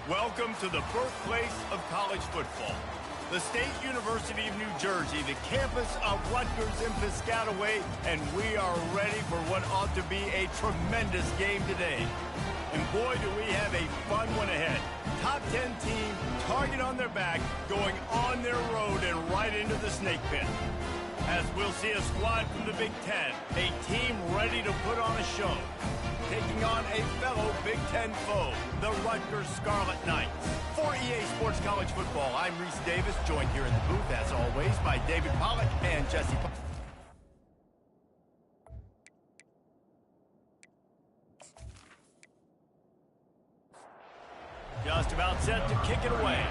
Welcome to the birthplace of college football. The State University of New Jersey, the campus of Rutgers in Piscataway, and we are ready for what ought to be a tremendous game today. And boy, do we have a fun one ahead. Top 10 team, target on their back, going on their road and right into the snake pit. As we'll see a squad from the Big Ten, a team ready to put on a show, taking on a fellow Big Ten foe, the Rutgers Scarlet Knights. For EA Sports College Football, I'm Reese Davis, joined here in the booth, as always, by David Pollack and Jesse Pollack. Just about set to kick it away.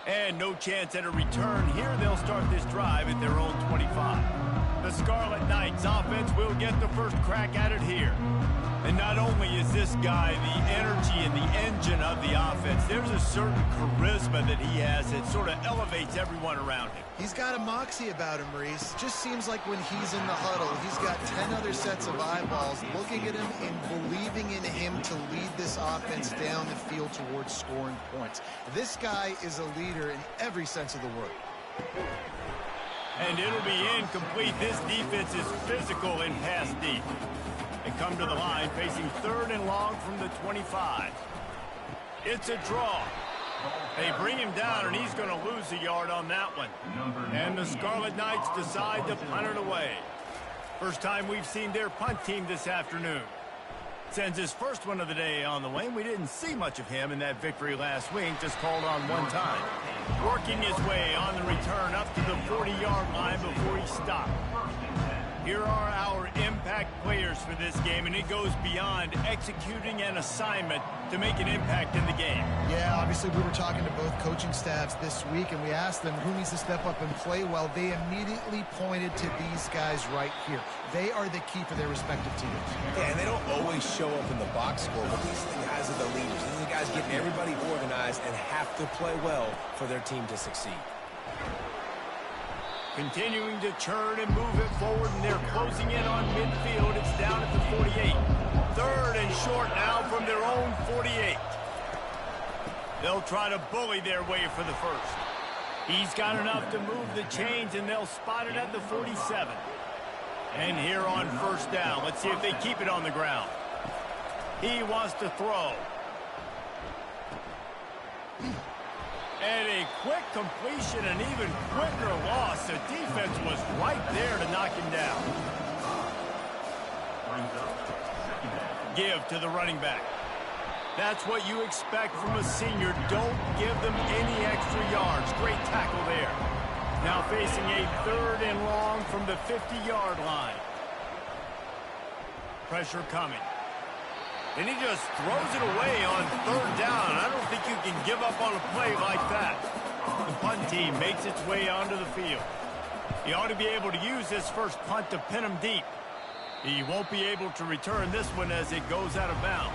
And no chance at a return here. They'll start this drive at their own 25. The Scarlet Knights offense will get the first crack at it here. And not only is this guy the energy and the engine of the offense, there's a certain charisma that he has that sort of elevates everyone around him. He's got a moxie about him, Reese. Just seems like when he's in the huddle, he's got 10 other sets of eyeballs looking at him and believing in him to lead this offense down the field towards scoring points. This guy is a leader in every sense of the word. And it'll be incomplete. This defense is physical and pass deep. They come to the line facing 3rd and long from the 25. It's a draw. They bring him down, and he's going to lose a yard on that one. And the Scarlet Knights decide to punt it away. First time we've seen their punt team this afternoon. Sends his first one of the day on the way. We didn't see much of him in that victory last week, just called on one time. Working his way on the return up to the 40-yard line before he stopped. Here are our impact players for this game, and it goes beyond executing an assignment to make an impact in the game. Yeah, obviously we were talking to both coaching staffs this week, and we asked them who needs to step up and play well. They immediately pointed to these guys right here. They are the key for their respective teams. Yeah, and they don't always show up in the box score, but these guys are the leaders. These are the guys getting everybody organized and have to play well for their team to succeed. Continuing to churn and move it forward, and they're closing in on midfield. It's down at the 48. 3rd and short now from their own 48. They'll try to bully their way for the first. He's got enough to move the chains, and they'll spot it at the 47. And here on first down, let's see if they keep it on the ground. He wants to throw. And a quick completion, an even quicker loss. The defense was right there to knock him down. Give to the running back. That's what you expect from a senior. Don't give them any extra yards. Great tackle there. Now facing a 3rd and long from the 50-yard line. Pressure coming. And he just throws it away on 3rd down. I don't think you can give up on a play like that. The punt team makes its way onto the field. He ought to be able to use this first punt to pin him deep. He won't be able to return this one as it goes out of bounds.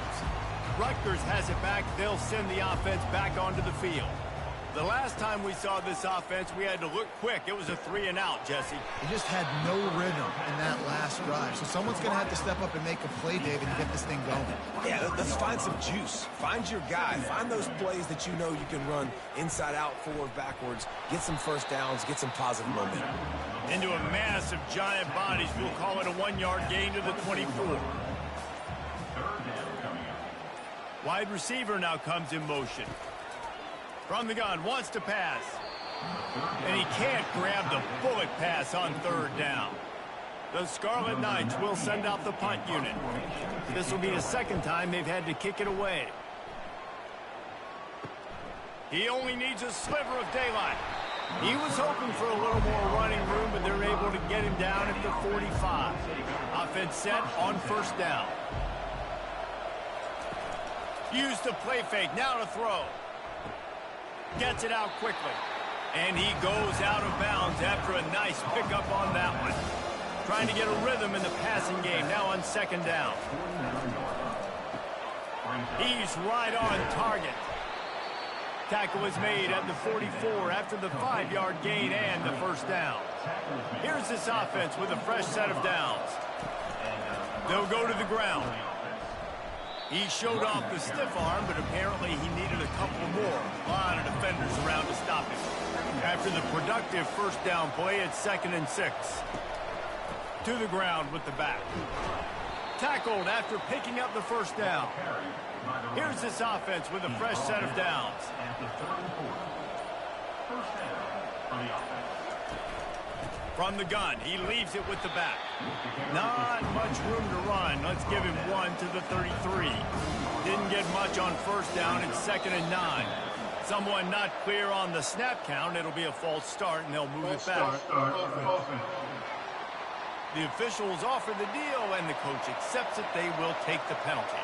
Rutgers has it back. They'll send the offense back onto the field. The last time we saw this offense, we had to look quick. It was a 3-and-out, Jesse. He just had no rhythm in that last drive. So someone's going to have to step up and make a play, David, and get this thing going. Yeah, let's find some juice. Find your guy. Find those plays that you know you can run inside out, forward, backwards. Get some first downs. Get some positive momentum. Into a mass of giant bodies. We'll call it a 1-yard gain to the 24. Wide receiver now comes in motion. From the gun, wants to pass. And he can't grab the bullet pass on 3rd down. The Scarlet Knights will send out the punt unit. This will be the 2nd time they've had to kick it away. He only needs a sliver of daylight. He was hoping for a little more running room, but they're able to get him down at the 45. Offense set on 1st down. Use the play fake, now to throw. Gets it out quickly. And he goes out of bounds after a nice pickup on that one. Trying to get a rhythm in the passing game, now on 2nd down. He's right on target. Tackle is made at the 44 after the 5-yard gain and the 1st down. Here's this offense with a fresh set of downs. They'll go to the ground. He showed off the stiff arm, but apparently he needed a couple more. A lot of defenders around to stop him. After the productive first down play, it's 2nd and 6. To the ground with the back. Tackled after picking up the first down. Here's this offense with a fresh set of downs. From the gun, he leaves it with the back. Not much room to run. Let's give him 1 to the 33. Didn't get much on first down. It's 2nd and 9. Someone not clear on the snap count. It'll be a false start, and they'll move it back. The officials offer the deal, and the coach accepts it. They will take the penalty.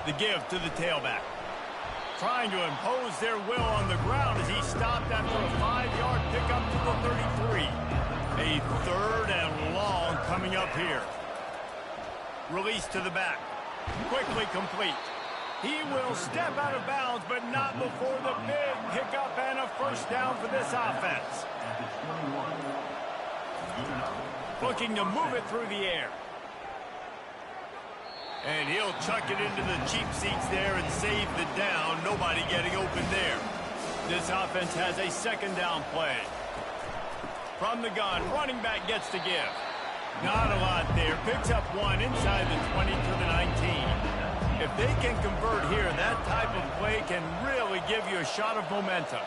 The give to the tailback. Trying to impose their will on the ground as he stopped after a 5-yard pickup to the 33. A 3rd and long coming up here. Release to the back. Quickly complete. He will step out of bounds, but not before the big pickup and a first down for this offense. Looking to move it through the air. And he'll chuck it into the cheap seats there and save the down. Nobody getting open there. This offense has a 2nd down play. From the gun, running back gets to give. Not a lot there. Picks up 1 inside the 20 to the 19. If they can convert here, that type of play can really give you a shot of momentum.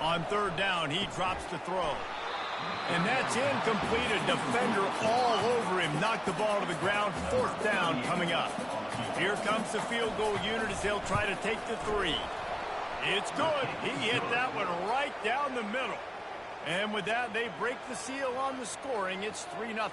On 3rd down, he drops to throw. And that's incomplete. A defender all over him. Knocked the ball to the ground. 4th down coming up. Here comes the field goal unit as they'll try to take the 3. It's good. He hit that one right down the middle. And with that, they break the seal on the scoring. It's 3-0.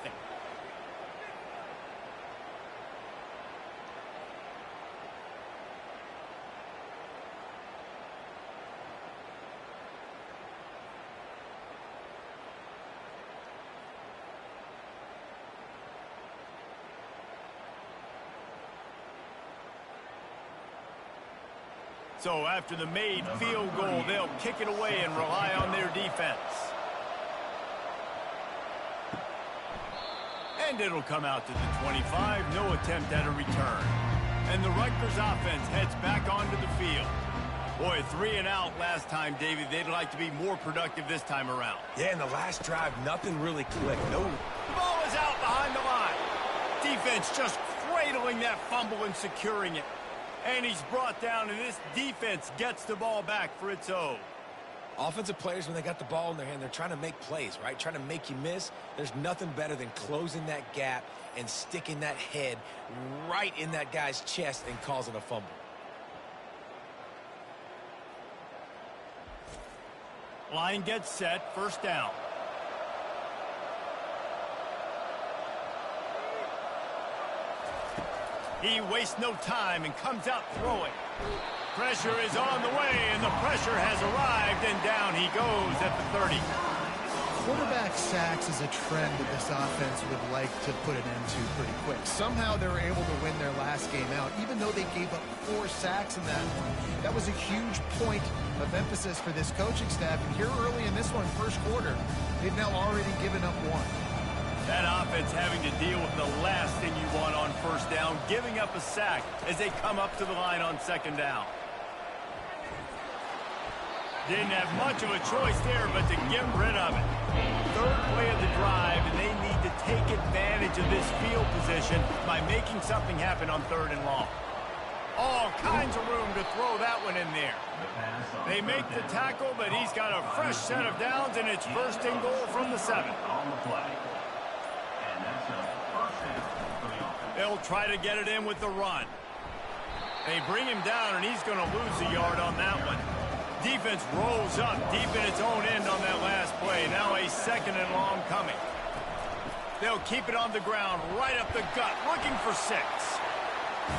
So after the made field goal, they'll kick it away and rely on their defense. And it'll come out to the 25. No attempt at a return. And the Rutgers offense heads back onto the field. Boy, 3 and out last time, David. They'd like to be more productive this time around. Yeah, in the last drive, nothing really clicked. No. The ball is out behind the line. Defense just cradling that fumble and securing it. And he's brought down, and this defense gets the ball back for its own. Offensive players, when they got the ball in their hand, they're trying to make plays, right? Trying to make you miss. There's nothing better than closing that gap and sticking that head right in that guy's chest and causing a fumble. Line gets set, 1st down. He wastes no time and comes out throwing. Pressure is on the way, and the pressure has arrived, and down he goes at the 30. Quarterback sacks is a trend that this offense would like to put an end to pretty quick. Somehow they were able to win their last game out, even though they gave up 4 sacks in that one. That was a huge point of emphasis for this coaching staff. And here early in this one, 1st quarter, they've now already given up 1. That offense having to deal with the last thing you want on 1st down, giving up a sack as they come up to the line on 2nd down. Didn't have much of a choice there, but to get rid of it. 3rd play of the drive, and they need to take advantage of this field position by making something happen on 3rd and long. All kinds of room to throw that one in there. They make the tackle, but he's got a fresh set of downs, and it's 1st and goal from the 7. They'll try to get it in with the run. They bring him down, and he's going to lose a yard on that one. Defense rolls up deep in its own end on that last play. Now a 2nd and long coming. They'll keep it on the ground, right up the gut, looking for 6.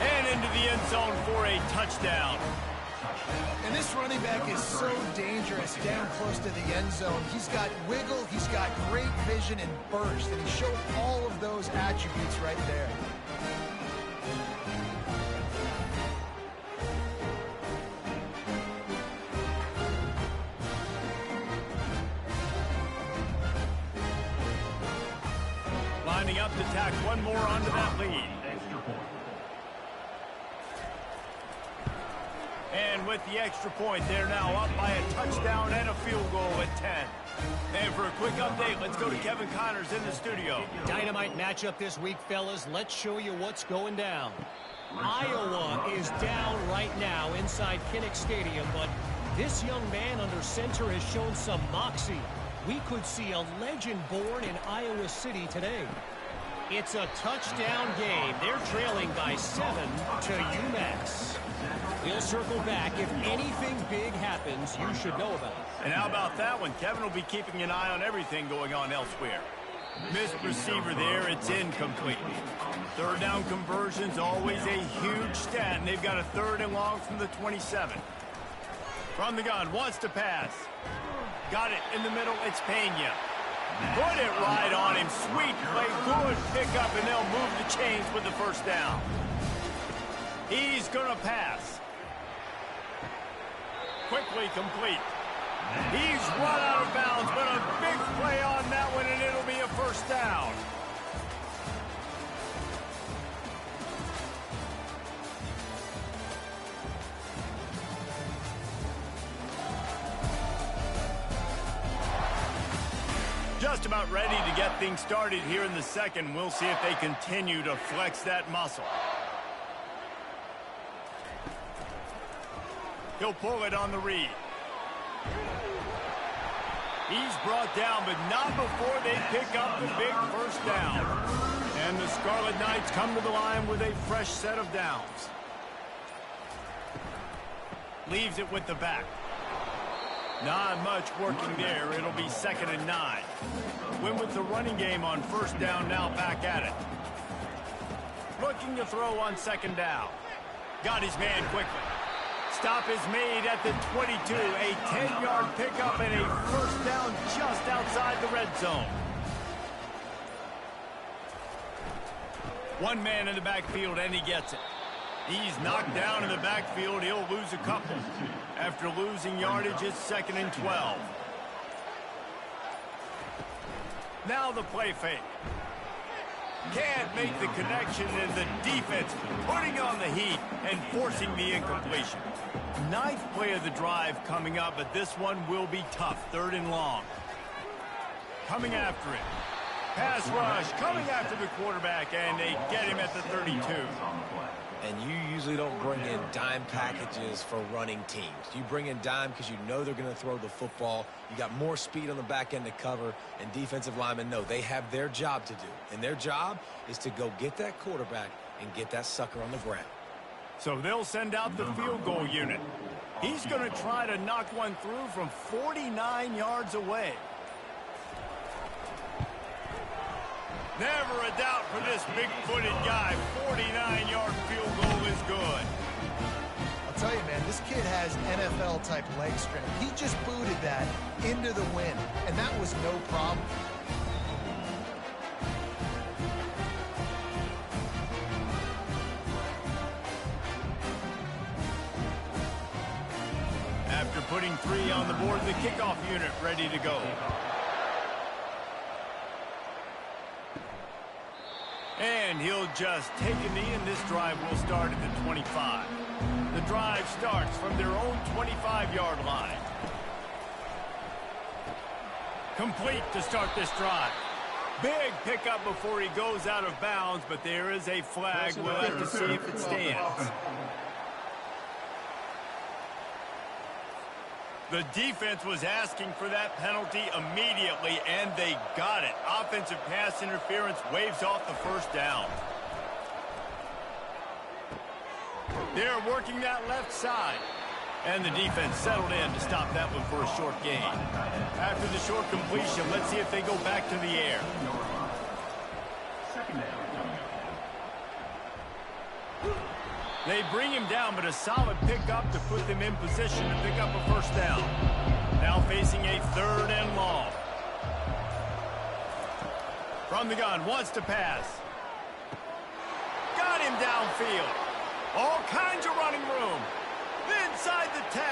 And into the end zone for a touchdown. And this running back is so dangerous down close to the end zone. He's got wiggle, he's got great vision and burst, and he showed all of those attributes right there. lining up to tack one more onto that lead. And with the extra point, they're now up by a touchdown and a field goal at 10. And for a quick update, let's go to Kevin Connors in the studio. Dynamite matchup this week, fellas. Let's show you what's going down. Iowa is down right now inside Kinnick Stadium, but this young man under center has shown some moxie. We could see a legend born in Iowa City today. It's a touchdown game. They're trailing by 7 to UMass. We'll circle back. If anything big happens, you should know about it. And how about that one? Kevin will be keeping an eye on everything going on elsewhere. Missed receiver there. It's incomplete. Third down conversion's always a huge stat, and they've got a 3rd and long from the 27. From the gun, wants to pass. Got it in the middle. It's Pena. Put it right on him. Sweet play. Good pickup, and they'll move the chains with the first down. He's going to pass. Quickly complete. He's run out of bounds, but a big play on that one, and it'll be a first down. Just about ready to get things started here in the second. We'll see if they continue to flex that muscle. He'll pull it on the read. He's brought down, but not before they pick up the big first down. And the Scarlet Knights come to the line with a fresh set of downs. Leaves it with the back. Not much working there. It'll be 2nd and 9. Win with the running game on first down, now back at it. Looking to throw on 2nd down. Got his man quickly. Stop is made at the 22. A 10-yard pickup and a first down just outside the red zone. One man in the backfield, and he gets it. He's knocked down in the backfield. He'll lose a couple. After losing yardage, it's 2nd and 12. Now the play fake. Can't make the connection, and the defense putting on the heat and forcing the incompletion. 9th play of the drive coming up, but this one will be tough. 3rd and long. Coming after it. Pass rush coming after the quarterback, and they get him at the 32. And you usually don't bring in dime packages for running teams. You bring in dime because you know they're going to throw the football. You got more speed on the back end to cover, and defensive linemen know they have their job to do. And their job is to go get that quarterback and get that sucker on the ground. So they'll send out the field goal unit. He's going to try to knock one through from 49 yards away. Never a doubt for this big-footed guy. 49-yard field goal is good. I'll tell you, man, this kid has NFL-type leg strength. He just booted that into the wind, and that was no problem. After putting 3 on the board, the kickoff unit ready to go. And he'll just take a knee, and this drive will start at the 25. The drive starts from their own 25-yard line. Complete to start this drive. Big pickup before he goes out of bounds, but there is a flag. We'll have to see if it stands. The defense was asking for that penalty immediately, and they got it. Offensive pass interference waves off the first down. They're working that left side. And the defense settled in to stop that one for a short gain. After the short completion, let's see if they go back to the air. They bring him down, but a solid pickup to put them in position to pick up a first down. Now facing a 3rd and long. From the gun, wants to pass. Got him downfield. All kinds of running room. Inside the 10.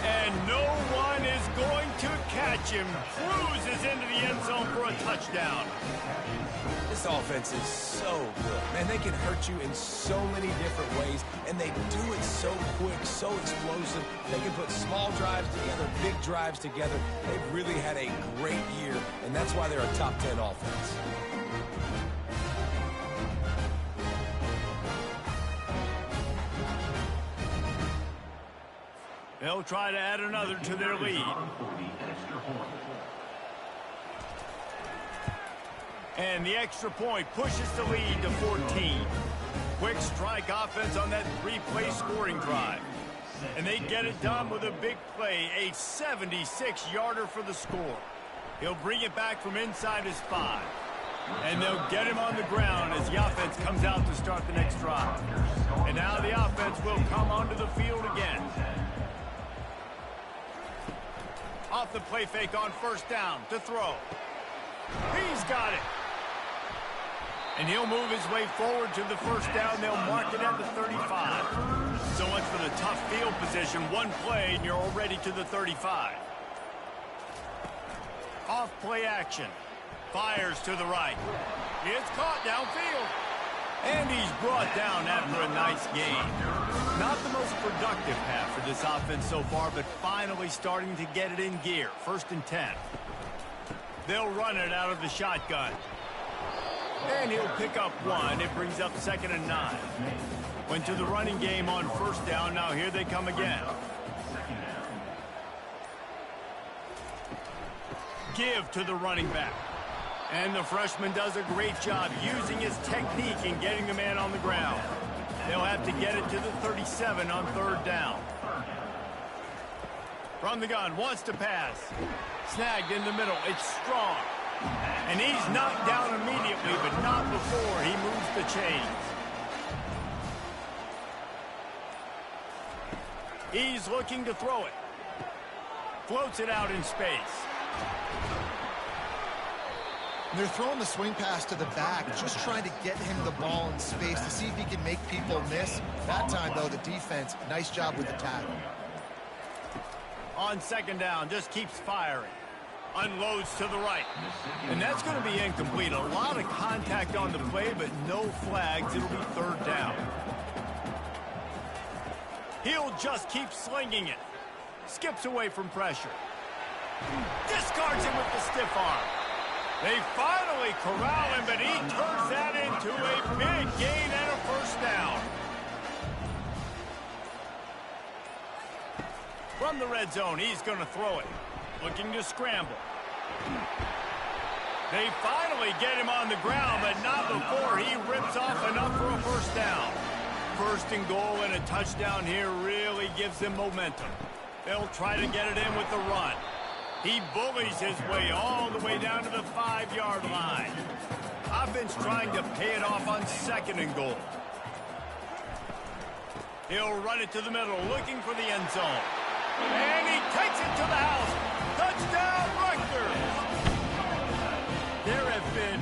And no one is going to catch him. Cruises into the end zone for a touchdown. This offense is so good. Man, they can hurt you in so many different ways, and they do it so quick, so explosive. They can put small drives together, big drives together. They've really had a great year, and that's why they're a top 10 offense. They'll try to add another to their lead. And the extra point pushes the lead to 14. Quick strike offense on that three-play scoring drive. And they get it done with a big play, a 76-yarder for the score. He'll bring it back from inside his 5. And they'll get him on the ground as the offense comes out to start the next drive. And now the offense will come onto the field again. Off the play fake on first down to throw. He's got it. And he'll move his way forward to the first down. They'll mark it at the 35. So much for the tough field position. One play and you're already to the 35. Off play action. Fires to the right. It's caught downfield. And he's brought down after a nice gain. Not the most productive half for this offense so far, but finally starting to get it in gear. 1st and 10. They'll run it out of the shotgun. And he'll pick up 1. It brings up 2nd and 9. Went to the running game on first down. Now here they come again. Give to the running back. And the freshman does a great job using his technique and getting the man on the ground. They'll have to get it to the 37 on 3rd down. From the gun, wants to pass. Snagged in the middle. It's strong. And he's knocked down immediately, but not before he moves the chains. He's looking to throw it. Floats it out in space. They're throwing the swing pass to the back, just trying to get him the ball in space to see if he can make people miss. That time, though, the defense, nice job with the tackle. On 2nd down, just keeps firing. Unloads to the right. And that's going to be incomplete. A lot of contact on the play, but no flags. It'll be 3rd down. He'll just keep slinging it. Skips away from pressure. Discards him with the stiff arm. They finally corral him, but he turns that into a big gain and a 1st down. From the red zone, he's going to throw it. Looking to scramble. They finally get him on the ground, but not before he rips off enough for a 1st down. 1st and goal and a touchdown here really gives them momentum. They'll try to get it in with the run. He bullies his way all the way down to the 5-yard line. Offense trying to pay it off on 2nd and goal. He'll run it to the middle, looking for the end zone. And he takes it to the house. Touchdown, Rutgers! There have been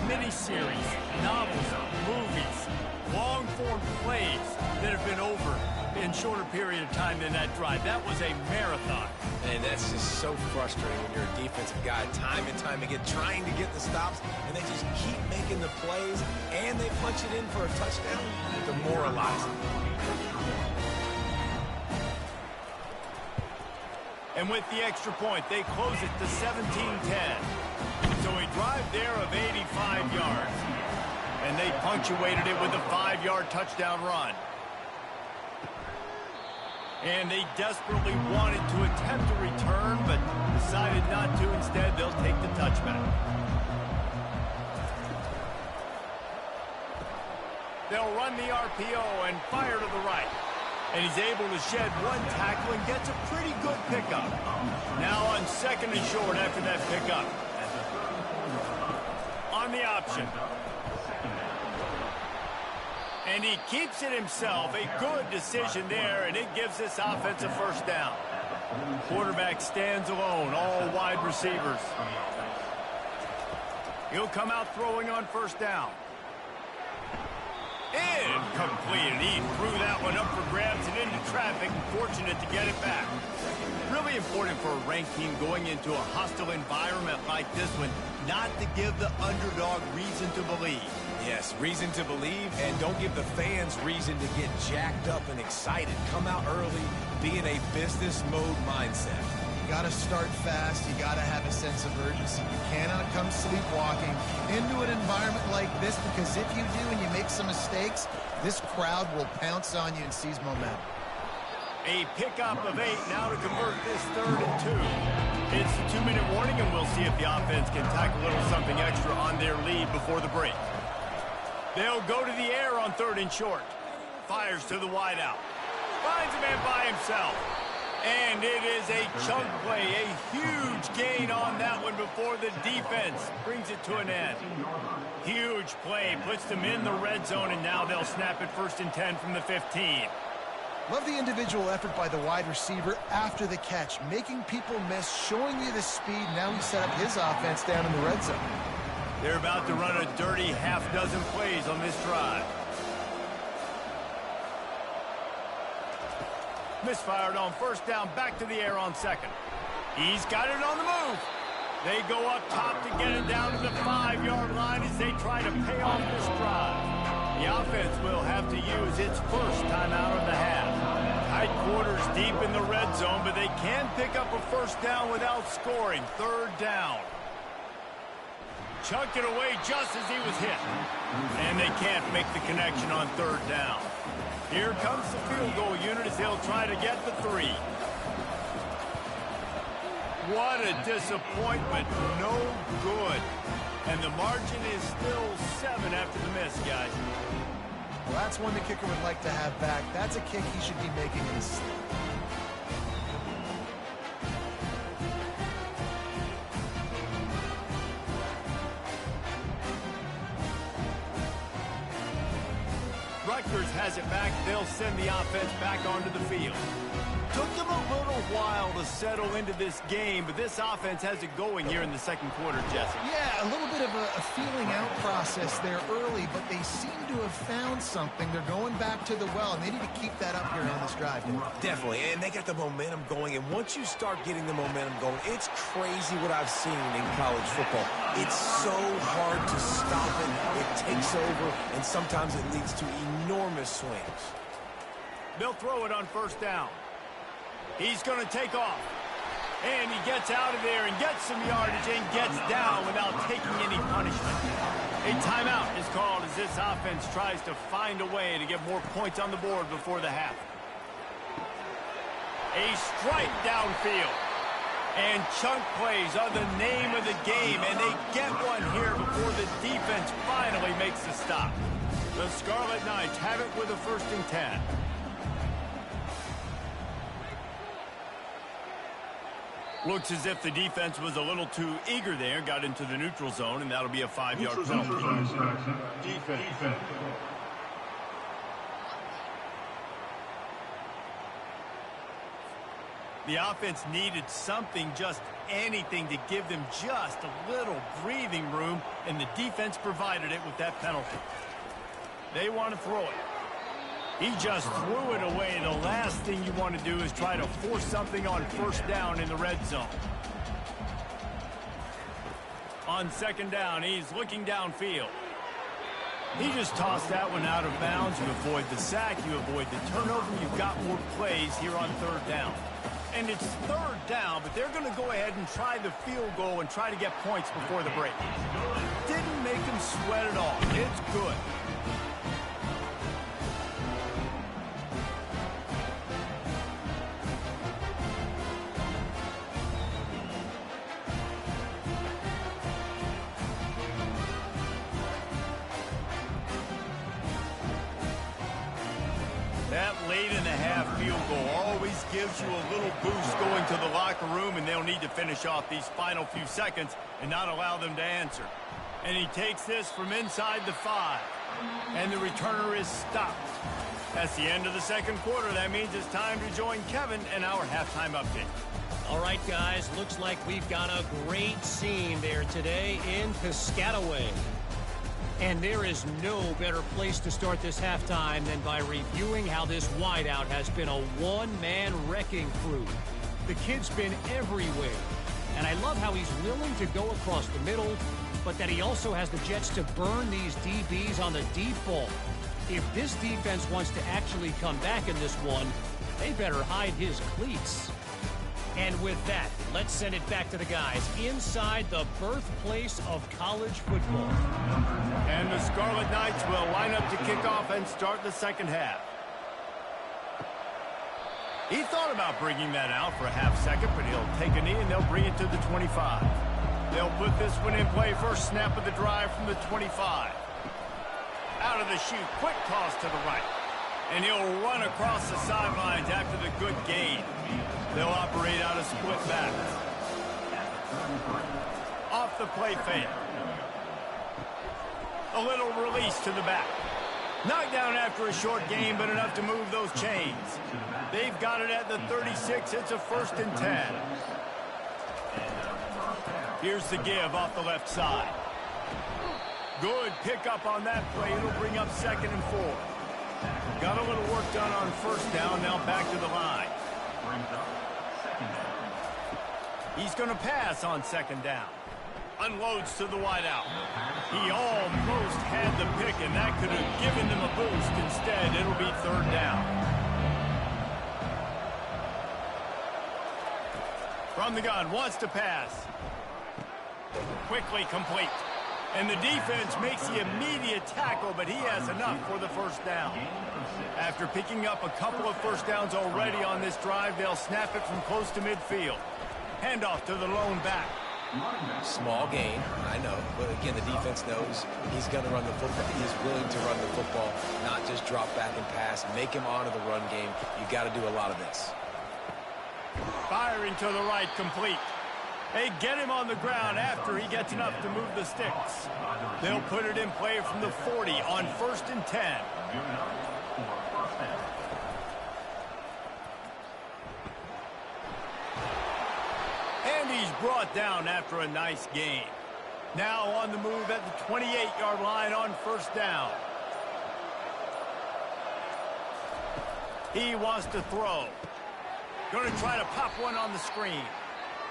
miniseries, novels, movies, long-form plays that have been over in shorter period of time than that drive. That was a marathon. And that's just so frustrating when you're a defensive guy, time and time again, trying to get the stops, and they just keep making the plays, and they punch it in for a touchdown. Demoralizing. And with the extra point, they close it to 17-10. So a drive there of 85 yards. And they punctuated it with a 5-yard touchdown run. And they desperately wanted to attempt a return, but decided not to. Instead, they'll take the touchback. They'll run the RPO and fire to the right. And he's able to shed 1 tackle and gets a pretty good pickup. Now on 2nd and short after that pickup. On the option. And he keeps it himself. A good decision there, and it gives this offense a 1st down. Quarterback stands alone, all wide receivers. He'll come out throwing on 1st down. In Complete, and he threw that one up for grabs and into traffic, and fortunate to get it back. Really important for a ranked team going into a hostile environment like this one, not to give the underdog reason to believe. Yes, reason to believe, and don't give the fans reason to get jacked up and excited. Come out early, be in a business mode mindset. You got to start fast. You got to have a sense of urgency. You cannot come sleepwalking into an environment like this, because if you do and you make some mistakes, this crowd will pounce on you and seize momentum. A pickup of 8 now to convert this 3rd and 2. It's a 2-minute warning, and we'll see if the offense can tack a little something extra on their lead before the break. They'll go to the air on 3rd and short. Fires to the wideout. Finds a man by himself. And it is a chunk play, a huge gain on that one before the defense brings it to an end. Huge play, puts them in the red zone, and now they'll snap it 1st and 10 from the 15. Love the individual effort by the wide receiver after the catch, making people miss, showing you the speed. Now he set up his offense down in the red zone. They're about to run a dirty half-dozen plays on this drive. Misfired on 1st down, back to the air on 2nd. He's got it on the move. They go up top to get it down to the 5-yard line as they try to pay off this drive. The offense will have to use its first timeout of the half. Tight quarters deep in the red zone, but they can pick up a 1st down without scoring. 3rd down. Chucked it away just as he was hit. And they can't make the connection on 3rd down. Here comes the field goal unit as they'll try to get the 3. What a disappointment. No good. And the margin is still 7 after the miss, guys. Well, that's one the kicker would like to have back. That's a kick he should be making in his sleep. Rutgers has it back. They'll send the offense back onto the field. Took them a little while to settle into this game, but this offense has it going here in the 2nd quarter, Jesse. Yeah, a little bit of a feeling out process there early, but they seem to have found something. They're going back to the well, and they need to keep that up here on this drive. Definitely, and they got the momentum going, and once you start getting the momentum going, it's crazy what I've seen in college football. It's so hard to stop it. It takes over, and sometimes it leads to enormous swings. They'll throw it on 1st down. He's going to take off. And he gets out of there and gets some yardage and gets down without taking any punishment. A timeout is called as this offense tries to find a way to get more points on the board before the half. A strike downfield. And chunk plays are the name of the game, and they get one here before the defense finally makes the stop. The Scarlet Knights have it with a 1st and 10. Looks as if the defense was a little too eager there, got into the neutral zone, and that'll be a 5-yard penalty. Defense. The offense needed something, just anything, to give them just a little breathing room, and the defense provided it with that penalty. They want to throw it. He just threw it away. The last thing you want to do is try to force something on 1st down in the red zone. On 2nd down, he's looking downfield. He just tossed that one out of bounds. You avoid the sack, you avoid the turnover. You've got more plays here on 3rd down. And it's 3rd down, but they're going to go ahead and try the field goal and try to get points before the break. Didn't make them sweat at all. It's good. That late-in-the-half field goal always gives you a little boost going to the locker room, and they'll need to finish off these final few seconds and not allow them to answer. And he takes this from inside the 5, and the returner is stopped. That's the end of the 2nd quarter. That means it's time to join Kevin and our halftime update. All right, guys, looks like we've got a great scene there today in Piscataway. And there is no better place to start this halftime than by reviewing how this wideout has been a one-man wrecking crew. The kid's been everywhere. And I love how he's willing to go across the middle, but that he also has the jets to burn these DBs on the deep ball. If this defense wants to actually come back in this one, they better hide his cleats. And with that, let's send it back to the guys inside the birthplace of college football. And the Scarlet Knights will line up to kick off and start the second half. He thought about bringing that out for a half second, but he'll take a knee and they'll bring it to the 25. They'll put this one in play. First snap of the drive from the 25. Out of the chute, quick toss to the right. And he'll run across the sidelines after the good gain. They'll operate out of split back. Off the play fake. A little release to the back. Knocked down after a short gain, but enough to move those chains. They've got it at the 36. It's a 1st and 10. Here's the give off the left side. Good pickup on that play. It'll bring up 2nd and 4. Got a little work done on 1st down. Now back to the line. He's going to pass on 2nd down. Unloads to the wideout. He almost had the pick, and that could have given them a boost. Instead, it'll be 3rd down. From the gun, wants to pass. Quickly complete. And the defense makes the immediate tackle, but he has enough for the 1st down. After picking up a couple of 1st downs already on this drive, they'll snap it from close to midfield. Handoff to the lone back. Small gain, I know, but again, the defense knows he's going to run the football. He's willing to run the football, not just drop back and pass, make him honor the run game. You got to do a lot of this. Firing to the right, complete. They get him on the ground after he gets enough to move the sticks. They'll put it in play from the 40 on 1st and 10. And he's brought down after a nice gain. Now on the move at the 28-yard line on 1st down. He wants to throw. Going to try to pop one on the screen.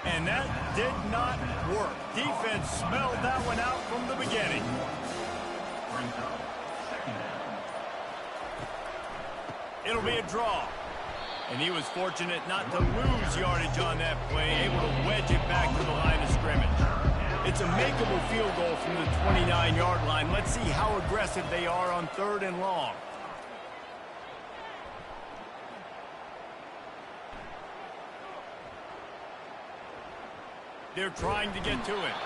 And that did not work. Defense smelled that one out from the beginning. It'll be a draw. And he was fortunate not to lose yardage on that play, able to wedge it back to the line of scrimmage. It's a makeable field goal from the 29-yard line. Let's see how aggressive they are on 3rd and long. They're trying to get to it.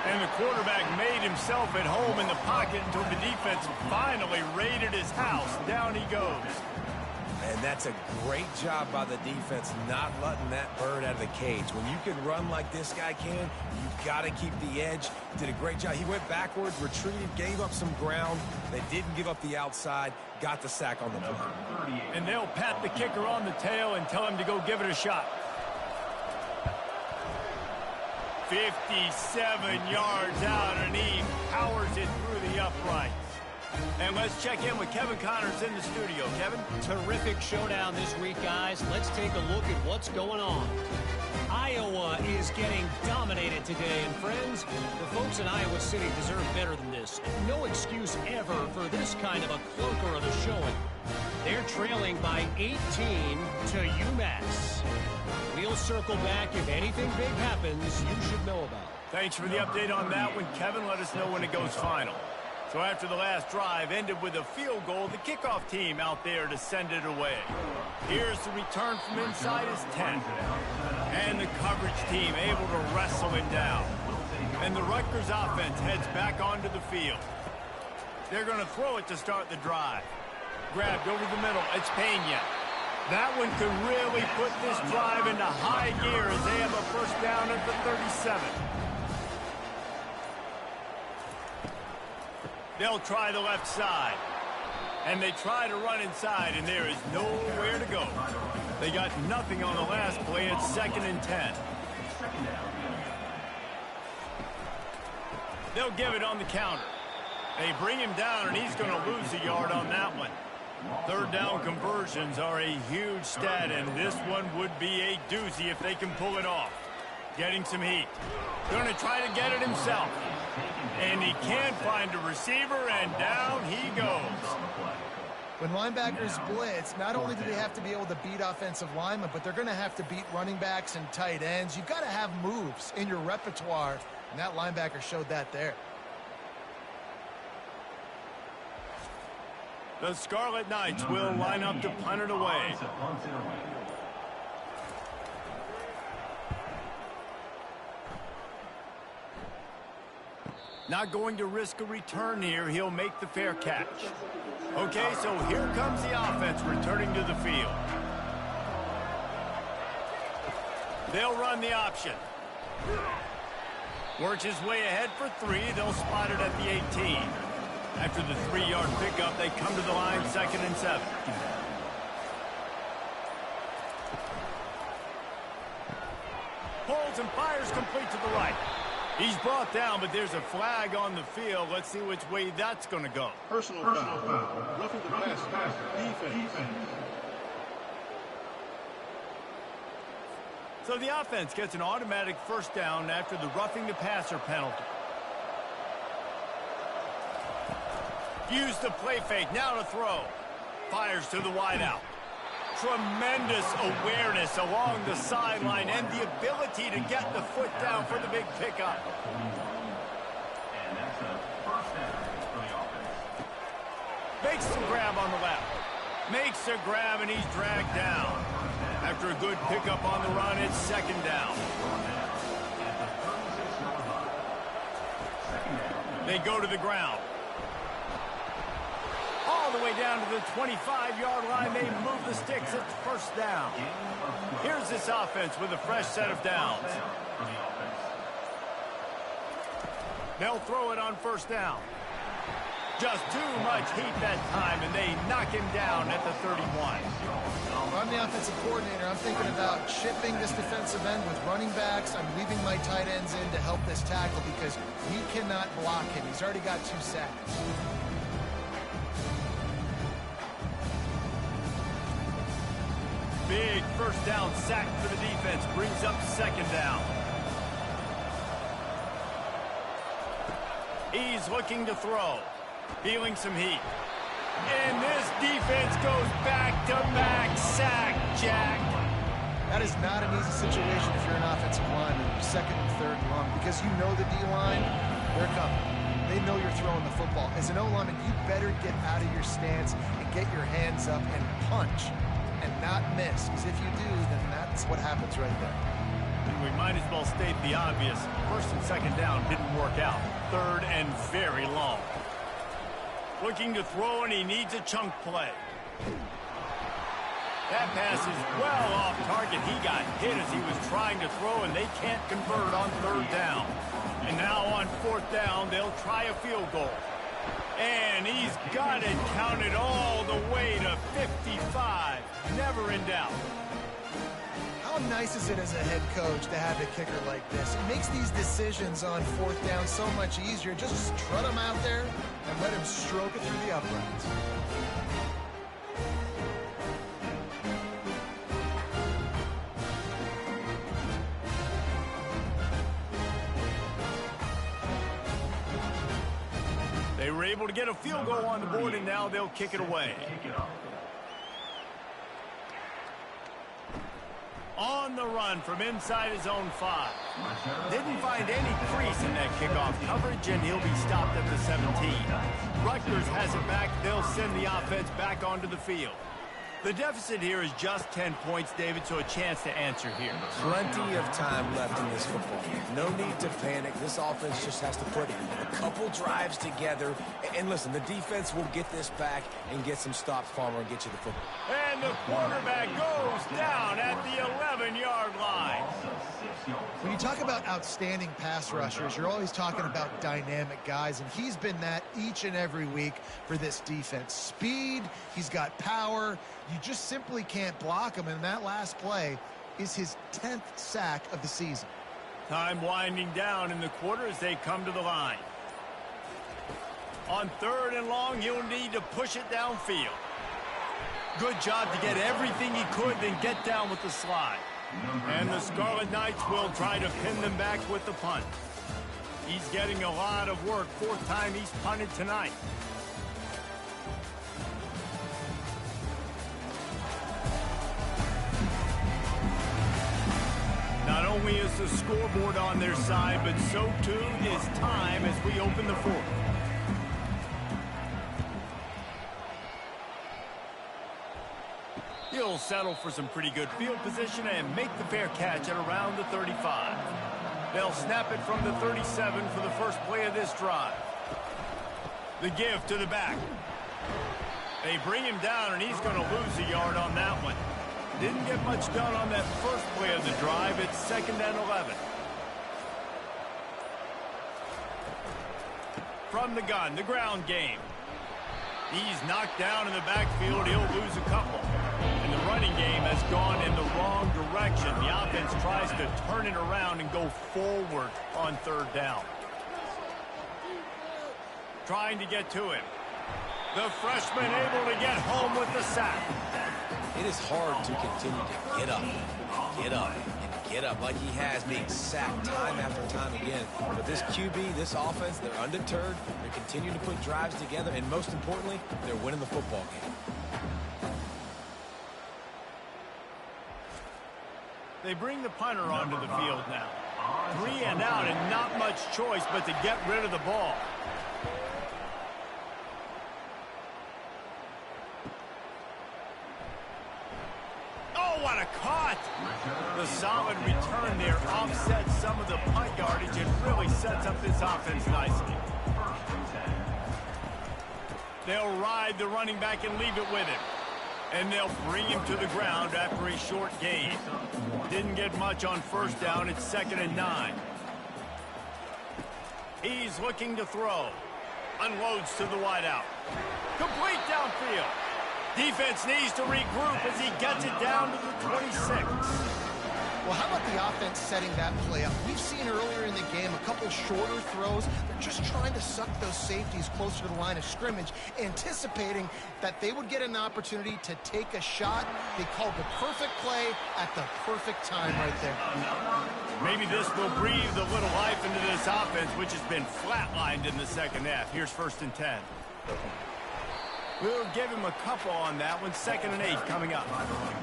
And the quarterback made himself at home in the pocket until the defense finally raided his house. Down he goes. And that's a great job by the defense not letting that bird out of the cage. When you can run like this guy can, you got to keep the edge. Did a great job. He went backwards, retreated, gave up some ground. They didn't give up the outside, got the sack on the play. And they'll pat the kicker on the tail and tell him to go give it a shot. 57 yards out, and he powers it through the uprights. And let's check in with Kevin Connors in the studio. Kevin? Terrific showdown this week, guys. Let's take a look at what's going on. Iowa is getting dominated today, and friends, the folks in Iowa City deserve better than this. No excuse ever for this kind of a clunker of a showing. They're trailing by 18 to UMass. We'll circle back. If anything big happens, you should know about it. Thanks for the update on that one, Kevin. Let us know when it goes final. So after the last drive ended with a field goal, the kickoff team out there to send it away. Here's the return from inside his 10. And the coverage team able to wrestle him down. And the Rutgers offense heads back onto the field. They're going to throw it to start the drive. Grabbed over the middle. It's Pena. That one could really put this drive into high gear as they have a 1st down at the 37. They'll try the left side. And they try to run inside, and there is nowhere to go. They got nothing on the last play. It's 2nd and 10. They'll give it on the counter. They bring him down, and he's going to lose a yard on that one. Third down conversions are a huge stat, and this one would be a doozy if they can pull it off. Getting some heat. Going to try to get it himself. And he can't find a receiver, and down he goes. When linebackers blitz, not only do they have to be able to beat offensive linemen, but they're going to have to beat running backs and tight ends. You've got to have moves in your repertoire, and that linebacker showed that there. The Scarlet Knights will line up to punt it away. Not going to risk a return here. He'll make the fair catch. Okay, so here comes the offense returning to the field. They'll run the option. Works his way ahead for 3. They'll spot it at the 18. After the 3-yard pickup, they come to the line, 2nd and 7. Pulls and fires complete to the right. He's brought down, but there's a flag on the field. Let's see which way that's going to go. Personal foul. Roughing the passer. Defense. So the offense gets an automatic first down after the roughing the passer penalty. Use the play fake, now to throw. Fires to the wideout. Tremendous awareness along the sideline and the ability to get the foot down for the big pickup. And that's a first down for the offense. Makes the grab on the left. Makes the grab, and he's dragged down. After a good pickup on the run, it's 2nd down. They go to the ground. All the way down to the 25-yard line. They move the sticks. It's first down. Here's this offense with a fresh set of downs. They'll throw it on first down. Just too much heat that time, and they knock him down at the 31. If I'm the offensive coordinator, I'm thinking about chipping this defensive end with running backs. I'm leaving my tight ends in to help this tackle because we cannot block him. He's already got 2 sacks. Big first down sack for the defense. Brings up 2nd down. He's looking to throw. Feeling some heat. And this defense goes back-to-back sack, Jack. That is not an easy situation if you're an offensive lineman, 2nd and 3rd and long, because you know the D-line, they're coming. They know you're throwing the football. As an O-lineman, you better get out of your stance and get your hands up and punch and not miss, because if you do, then that's what happens right there. And we might as well state the obvious. 1st and 2nd down didn't work out. 3rd and very long. Looking to throw, and he needs a chunk play. That pass is well off target. He got hit as he was trying to throw, and they can't convert on 3rd down. And now on 4th down, they'll try a field goal. And he's got it counted all the way to 55. Never in doubt. How nice is it as a head coach to have a kicker like this? It makes these decisions on 4th down so much easier. Just trot him out there and let him stroke it through the uprights. They were able to get a field goal on the board, and now they'll kick it away. On the run from inside his own 5. Didn't find any crease in that kickoff coverage, and he'll be stopped at the 17. Rutgers has it back. They'll send the offense back onto the field. The deficit here is just 10 points, David, so a chance to answer here. Plenty of time left in this football game. No need to panic. This offense just has to put a couple drives together. And listen, the defense will get this back and get some stops, Palmer, and get you the football. And the quarterback goes down at the 11-yard line. When you talk about outstanding pass rushers, you're always talking about dynamic guys, and he's been that each and every week for this defense. Speed, he's got power. You just simply can't block him, and that last play is his 10th sack of the season. Time winding down in the quarter as they come to the line. On 3rd and long, he'll need to push it downfield. Good job to get everything he could, then get down with the slide. And the Scarlet Knights will try to pin them back with the punt. He's getting a lot of work. 4th time he's punted tonight. Not only is the scoreboard on their side, but so too is time as we open the 4th. He'll settle for some pretty good field position and make the fair catch at around the 35. They'll snap it from the 37 for the first play of this drive. The give to the back. They bring him down, and he's going to lose a yard on that one. Didn't get much done on that first play of the drive. It's 2nd and 11. From the gun, the ground game. He's knocked down in the backfield. He'll lose a couple. And the running game has gone in the wrong direction. The offense tries to turn it around and go forward on 3rd down. Trying to get to him. The freshman able to get home with the sack. It is hard to continue to get up, and get up like he has, being sacked time after time again. But this QB, this offense, they're undeterred. They're continuing to put drives together, and most importantly, they're winning the football game. They bring the punter onto the field now. 3 and out, and not much choice but to get rid of the ball. What a caught! The solid return there offsets some of the punt yardage and really sets up this offense nicely. They'll ride the running back and leave it with him. And they'll bring him to the ground after a short gain. Didn't get much on 1st down. It's 2nd and 9. He's looking to throw. Unloads to the wideout. Complete downfield. Defense needs to regroup as he gets it down to the 26. Well, how about the offense setting that play up? We've seen earlier in the game a couple shorter throws. They're just trying to suck those safeties closer to the line of scrimmage, anticipating that they would get an opportunity to take a shot. They called the perfect play at the perfect time right there. Maybe this will breathe a little life into this offense, which has been flatlined in the 2nd half. Here's 1st and 10. We'll give him a couple on that one. 2nd and 8 coming up.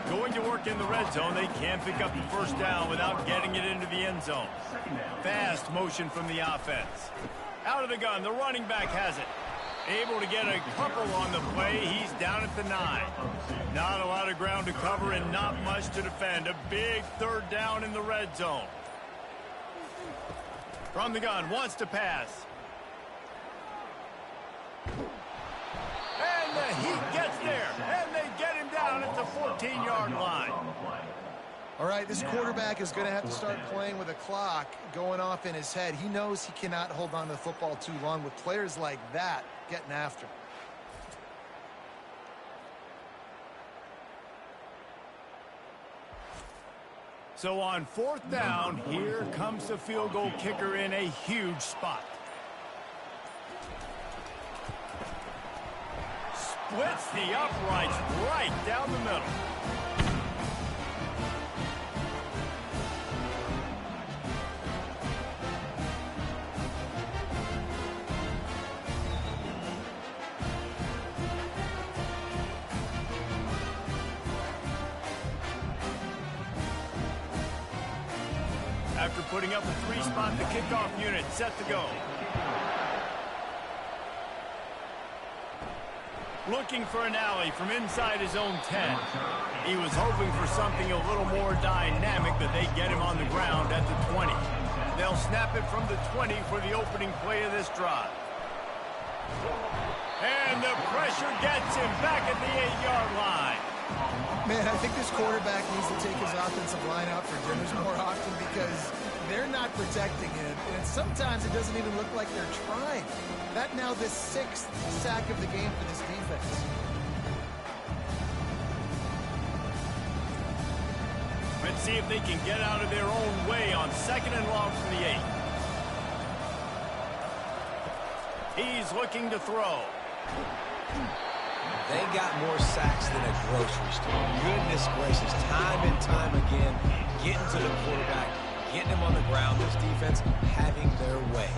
Going to work in the red zone. They can't pick up the 1st down without getting it into the end zone. Fast motion from the offense. Out of the gun. The running back has it. Able to get a couple on the play. He's down at the 9. Not a lot of ground to cover and not much to defend. A big 3rd down in the red zone. From the gun. Wants to pass. And the Heat gets there, and they get him down at the 14-yard line. All right, this quarterback is going to have to start playing with a clock going off in his head. He knows he cannot hold on to the football too long with players like that getting after him. So on 4th down, here comes the field goal kicker in a huge spot. Splits the uprights right down the middle. After putting up a 3-spot, the kickoff unit set to go. Looking for an alley from inside his own 10. He was hoping for something a little more dynamic, but they get him on the ground at the 20. They'll snap it from the 20 for the opening play of this drive. And the pressure gets him back at the 8-yard line. Man, I think this quarterback needs to take his offensive line out for dinners more often because they're not protecting him. And sometimes it doesn't even look like they're trying. That now the 6th sack of the game for this defense. Let's see if they can get out of their own way on 2nd and long from the 8. He's looking to throw. They got more sacks than a grocery store. Goodness gracious, time and time again, getting to the quarterback, getting him on the ground. This defense having their way.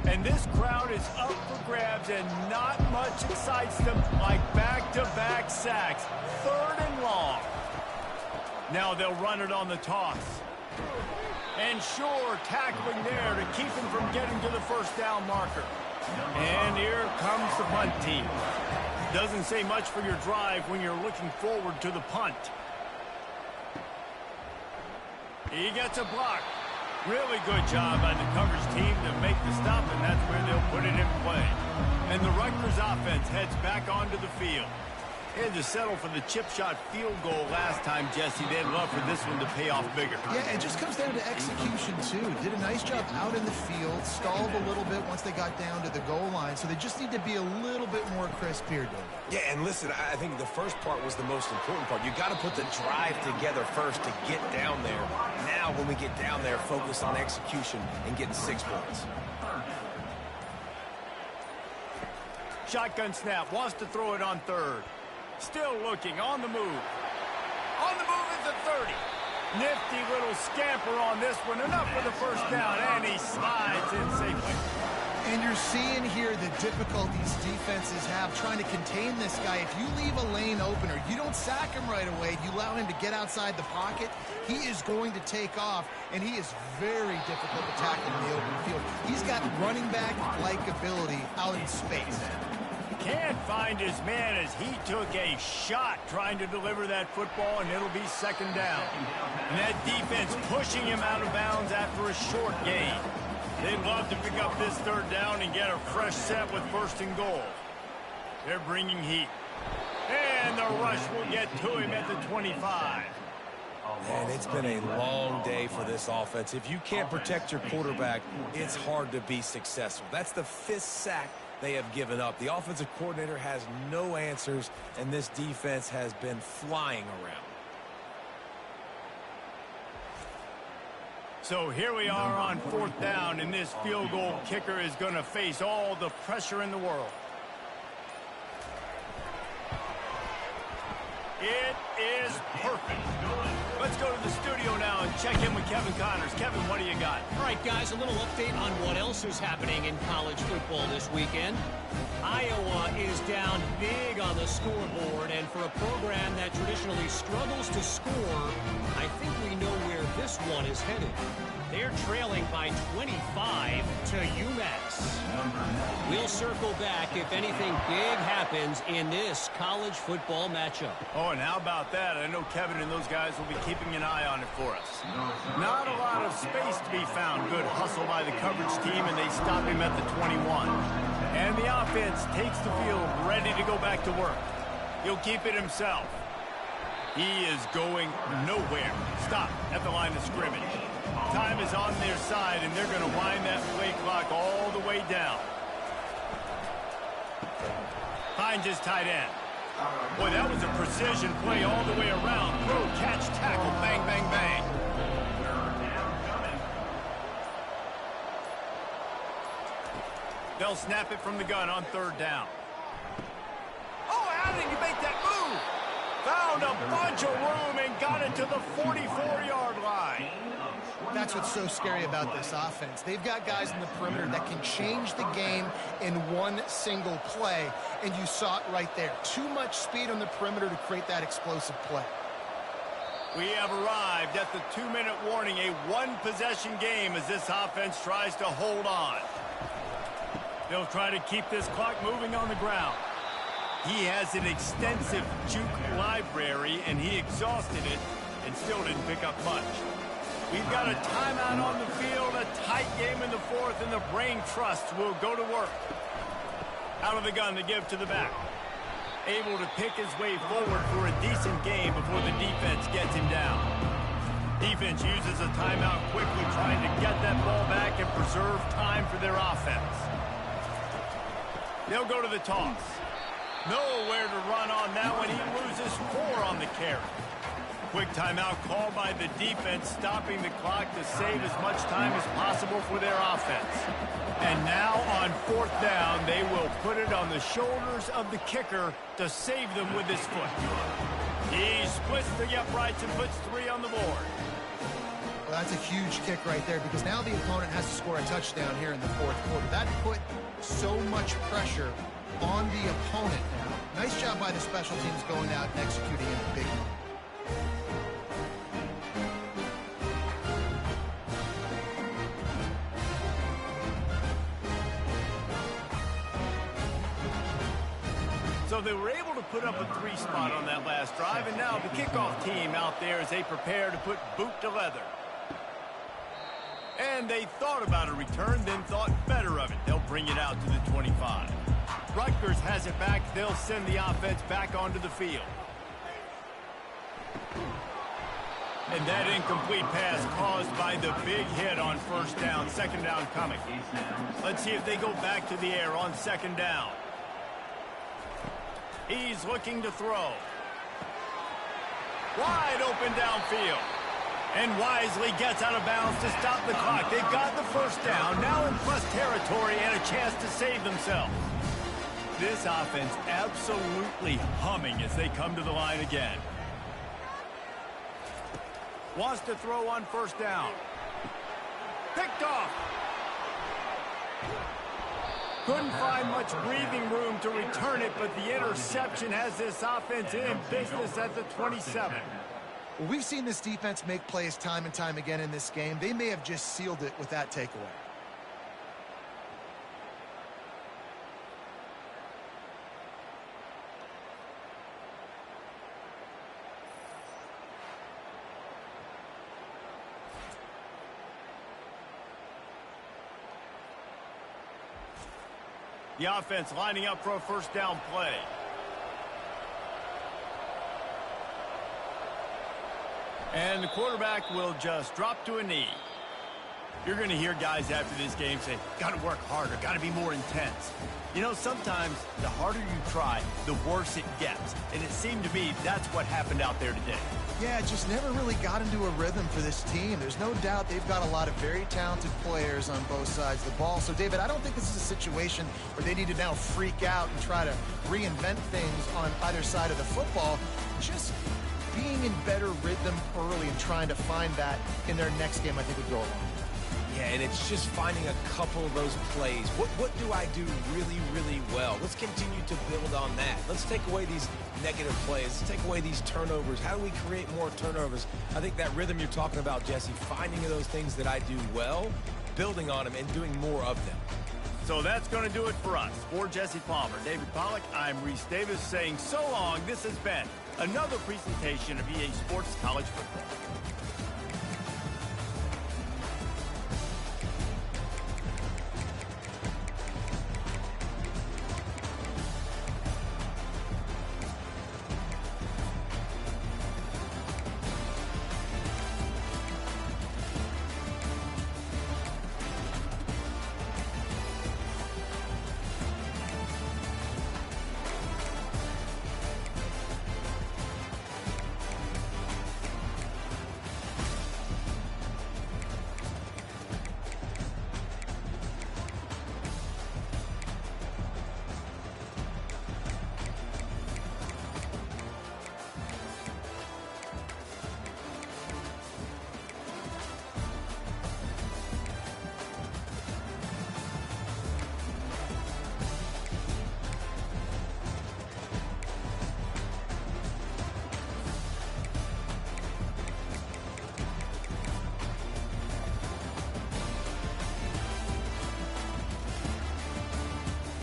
And this crowd is up for grabs, and not much excites them like back-to-back sacks. 3rd and long. Now they'll run it on the toss. And sure, tackling there to keep him from getting to the first down marker. And here comes the punt team. Doesn't say much for your drive when you're looking forward to the punt. He gets a block. Really good job by the coverage team to make the stop, and that's where they'll put it in play. And the Rutgers offense heads back onto the field. They had to settle for the chip shot field goal last time, Jesse. They'd love for this one to pay off bigger. Yeah, it just comes down to execution, too. Did a nice job out in the field, stalled a little bit once they got down to the goal line, so they just need to be a little bit more crisp here, Dave. Yeah, and listen, I think the first part was the most important part. You got to put the drive together first to get down there. Now, when we get down there, focus on execution and getting 6 points. Shotgun snap, wants to throw it on 3rd. Still looking, on the move. On the move at the 30. Nifty little scamper on this one. Enough for the first down, and he slides in safely. And you're seeing here the difficulties defenses have trying to contain this guy. If you leave a lane open or you don't sack him right away, you allow him to get outside the pocket, he is going to take off, and he is very difficult to tackle in the open field. He's got running back-like ability out in space. Can't find his man as he took a shot trying to deliver that football, and it'll be 2nd down. And that defense pushing him out of bounds after a short gain. They'd love to pick up this 3rd down and get a fresh set with 1st and goal. They're bringing heat. And the rush will get to him at the 25. Man, it's been a long day for this offense. If you can't protect your quarterback, it's hard to be successful. That's the 5th sack they have given up. The offensive coordinator has no answers, and this defense has been flying around. So here we are on 4th down, and this field goal kicker is going to face all the pressure in the world. It is perfect. Let's go to the studio now and check in with Kevin Connors. Kevin, what do you got? All right, guys, a little update on what else is happening in college football this weekend. Iowa is down big on the scoreboard, and for a program that traditionally struggles to score, I think we know where this one is headed. They're trailing by 25 to UMass. We'll circle back if anything big happens in this college football matchup. Oh, and how about that? I know Kevin and those guys will be keeping an eye on it for us. Not a lot of space to be found. Good hustle by the coverage team, and they stop him at the 21. And the offense takes the field, ready to go back to work. He'll keep it himself. He is going nowhere. Stop at the line of scrimmage. Time is on their side, and they're going to wind that play clock all the way down. Finds his tight end. Boy, that was a precision play all the way around. Throw, catch, tackle, bang, bang, bang. They'll snap it from the gun on 3rd down. Oh, how did he make that move? Found a bunch of room and got it to the 44-yard line. That's what's so scary about this offense. They've got guys in the perimeter that can change the game in one single play, and you saw it right there. Too much speed on the perimeter to create that explosive play. We have arrived at the 2-minute warning, a one-possession game as this offense tries to hold on. They'll try to keep this clock moving on the ground. He has an extensive juke library, and he exhausted it and still didn't pick up much. We've got a timeout on the field, a tight game in the 4th, and the brain trust will go to work. Out of the gun to give to the back. Able to pick his way forward for a decent game before the defense gets him down. Defense uses a timeout quickly, trying to get that ball back and preserve time for their offense. They'll go to the toss. Nowhere to run on that one. He loses 4 on the carry. Quick timeout called by the defense, stopping the clock to save as much time as possible for their offense. And now on 4th down, they will put it on the shoulders of the kicker to save them with his foot. He splits the uprights and puts 3 on the board. Well, that's a huge kick right there because now the opponent has to score a touchdown here in the 4th quarter. That put so much pressure on the opponent now. Nice job by the special teams going out and executing in a big moment. So they were able to put up a 3 spot on that last drive, and now the kickoff team out there as they prepare to put boot to leather. And they thought about a return, then thought better of it. They'll bring it out to the 25. Rutgers has it back. They'll send the offense back onto the field. And that incomplete pass caused by the big hit on 1st down, 2nd down coming. Let's see if they go back to the air on 2nd down. He's looking to throw. Wide open downfield. And wisely gets out of bounds to stop the clock. They've got the 1st down, now in plus territory and a chance to save themselves. This offense absolutely humming as they come to the line again. Wants to throw on 1st down. Picked off. Couldn't find much breathing room to return it, but the interception has this offense in business at the 27. Well, we've seen this defense make plays time and time again in this game. They may have just sealed it with that takeaway. The offense lining up for a 1st down play. And the quarterback will just drop to a knee. You're going to hear guys after this game say, got to work harder, got to be more intense. You know, sometimes the harder you try, the worse it gets. And it seemed to me that's what happened out there today. Yeah, just never really got into a rhythm for this team. There's no doubt they've got a lot of very talented players on both sides of the ball. So, David, I don't think this is a situation where they need to now freak out and try to reinvent things on either side of the football. Just being in better rhythm early and trying to find that in their next game, I think, would go a long way. Yeah, and it's just finding a couple of those plays. What do I do really, really well? Let's continue to build on that. Let's take away these negative plays. Let's take away these turnovers. How do we create more turnovers? I think that rhythm you're talking about, Jesse, finding those things that I do well, building on them, and doing more of them. So that's going to do it for us. For Jesse Palmer, David Pollack, I'm Reese Davis saying so long. This has been another presentation of EA Sports College Football.